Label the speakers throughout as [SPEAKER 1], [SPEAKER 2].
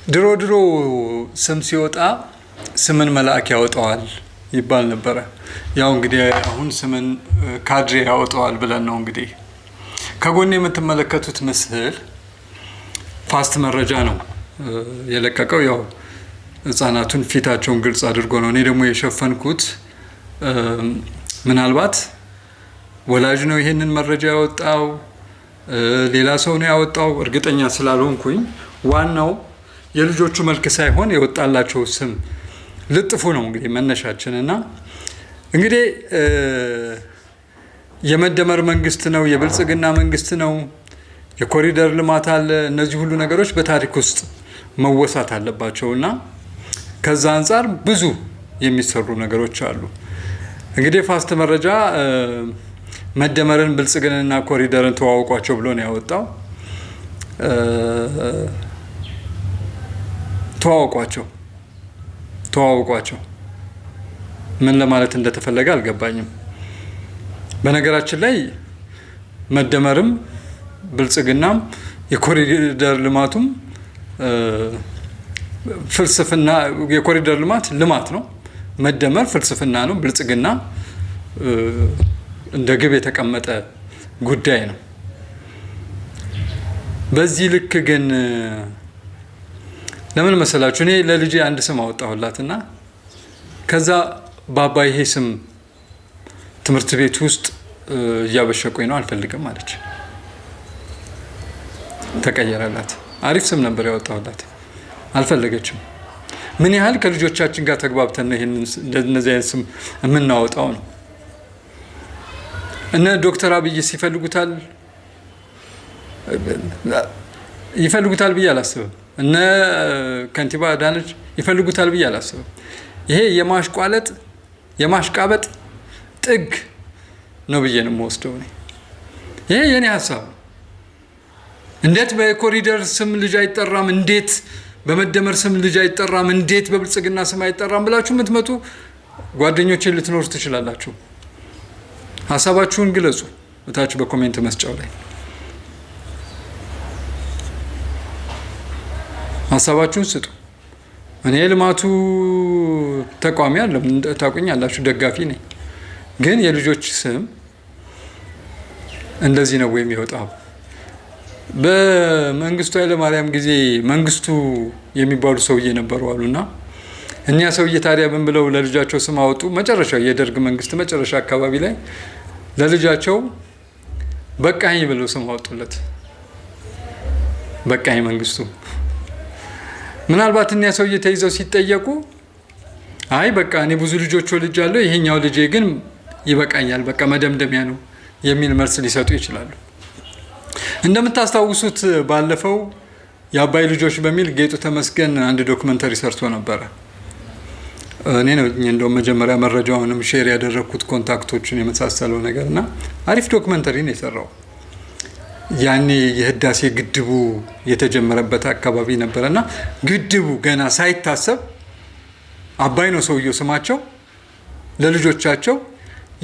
[SPEAKER 1] ድሮ ስም ሲወጣ ስምን መልአክ ያወጣዋል ይባል ነበረ። ያው እንግዲህ አሁን ስምን ካድሬ ያወጣዋል ብለን ነው እንግዲህ። ከጎን የምትመለከቱት ምስል ፋስት መረጃ ነው የለቀቀው። ያው ህፃናቱን ፊታቸውን ግልጽ አድርጎ ነው። እኔ ደግሞ የሸፈንኩት ምናልባት ወላጅ ነው ይሄንን መረጃ ያወጣው ሌላ ሰው ነው ያወጣው እርግጠኛ ስላልሆንኩኝ፣ ዋናው የልጆቹ መልክ ሳይሆን የወጣላቸው ስም ልጥፉ ነው እንግዲህ መነሻችን። እና እንግዲህ የመደመር መንግስት ነው፣ የብልጽግና መንግስት ነው፣ የኮሪደር ልማት አለ። እነዚህ ሁሉ ነገሮች በታሪክ ውስጥ መወሳት አለባቸው እና ከዛ አንጻር ብዙ የሚሰሩ ነገሮች አሉ። እንግዲህ ፋስት መረጃ መደመርን፣ ብልጽግናና ኮሪደርን ተዋውቋቸው ብሎ ነው ያወጣው። ተዋውቋቸው ምን ለማለት እንደተፈለገ አልገባኝም። በነገራችን ላይ መደመርም ብልጽግናም የኮሪደር ልማቱም ፍልስፍና፣ የኮሪደር ልማት ነው፣ መደመር ፍልስፍና ነው፣ ብልጽግና እንደ ግብ የተቀመጠ ጉዳይ ነው። በዚህ ልክ ግን ለምን መሰላችሁ? እኔ ለልጄ አንድ ስም አወጣሁላትና ከዛ ባባ ይሄ ስም ትምህርት ቤት ውስጥ እያበሸቁኝ ነው አልፈልግም አለች። ተቀየረላት። አሪፍ ስም ነበር ያወጣሁላት፣ አልፈለገችም። ምን ያህል ከልጆቻችን ጋር ተግባብተን ነው እንደነዚህ አይነት ስም የምናወጣው ነው። እነ ዶክተር አብይስ ይፈልጉታል ብዬ አላስብም። እነ ከንቲባ አዳነች ይፈልጉታል ብዬ አላስብም። ይሄ የማሽቃበጥ ጥግ ነው ብዬ ነው የምወስደው። ይሄ የኔ ሀሳብ ነው። እንዴት በኮሪደር ስም ልጅ አይጠራም፣ እንዴት በመደመር ስም ልጅ አይጠራም፣ እንዴት በብልጽግና ስም አይጠራም ብላችሁ የምትመጡ ጓደኞቼ ልትኖሩ ትችላላችሁ። ሀሳባችሁን ግለጹ እታች በኮሜንት መስጫው ላይ ሀሳባችሁን ስጡ። እኔ ልማቱ ተቋሚ አይደለም፣ ታውቁኛላችሁ፣ ደጋፊ ነኝ። ግን የልጆች ስም እንደዚህ ነው የሚወጣው። በመንግስቱ ኃይለማርያም ጊዜ መንግስቱ የሚባሉ ሰውዬ ነበሩ አሉና እኛ ሰውዬ ታዲያ ምን ብለው ለልጃቸው ስም አወጡ? መጨረሻው የደርግ መንግስት መጨረሻ አካባቢ ላይ ለልጃቸው በቃኝ ብለው ስም አወጡለት። በቃኝ መንግስቱ። ምናልባት እኛ ሰውዬ ተይዘው ሲጠየቁ አይ በቃ እኔ ብዙ ልጆች ወልጃለሁ፣ ይሄኛው ልጄ ግን ይበቃኛል፣ በቃ መደምደሚያ ነው የሚል መልስ ሊሰጡ ይችላሉ። እንደምታስታውሱት ባለፈው የአባይ ልጆች በሚል ጌጡ ተመስገን አንድ ዶክመንተሪ ሰርቶ ነበረ። እኔ ነው እንደውም መጀመሪያ መረጃውንም ሼር ያደረኩት ኮንታክቶችን የመሳሰለው ነገር እና አሪፍ ዶክመንተሪ ነው የሰራው። ያኔ የህዳሴ ግድቡ የተጀመረበት አካባቢ ነበረና ግድቡ ገና ሳይታሰብ አባይ ነው ሰውየው ስማቸው፣ ለልጆቻቸው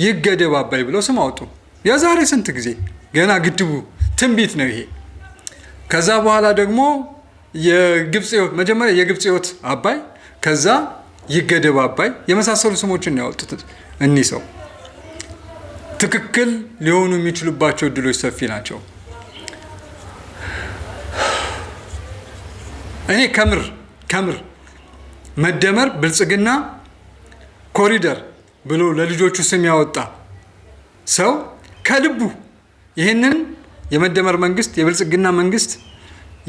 [SPEAKER 1] ይገደብ አባይ ብለው ስም አወጡ። የዛሬ ስንት ጊዜ ገና ግድቡ ትንቢት ነው ይሄ። ከዛ በኋላ ደግሞ የግብጽ ህይወት፣ መጀመሪያ የግብጽ ህይወት አባይ፣ ከዛ ይገደብ አባይ የመሳሰሉ ስሞችን ነው ያወጡት። እኒህ ሰው ትክክል ሊሆኑ የሚችሉባቸው እድሎች ሰፊ ናቸው። እኔ ከምር መደመር፣ ብልጽግና፣ ኮሪደር ብሎ ለልጆቹ ስም ያወጣ ሰው ከልቡ ይህንን የመደመር መንግስት፣ የብልጽግና መንግስት፣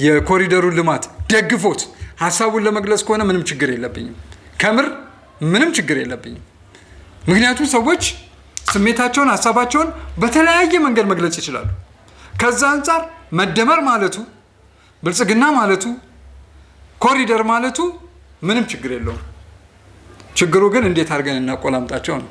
[SPEAKER 1] የኮሪደሩን ልማት ደግፎት ሀሳቡን ለመግለጽ ከሆነ ምንም ችግር የለብኝም። ከምር ምንም ችግር የለብኝም። ምክንያቱም ሰዎች ስሜታቸውን፣ ሀሳባቸውን በተለያየ መንገድ መግለጽ ይችላሉ። ከዛ አንጻር መደመር ማለቱ፣ ብልጽግና ማለቱ፣ ኮሪደር ማለቱ ምንም ችግር የለውም። ችግሩ ግን እንዴት አድርገን እናቆላምጣቸው ነው።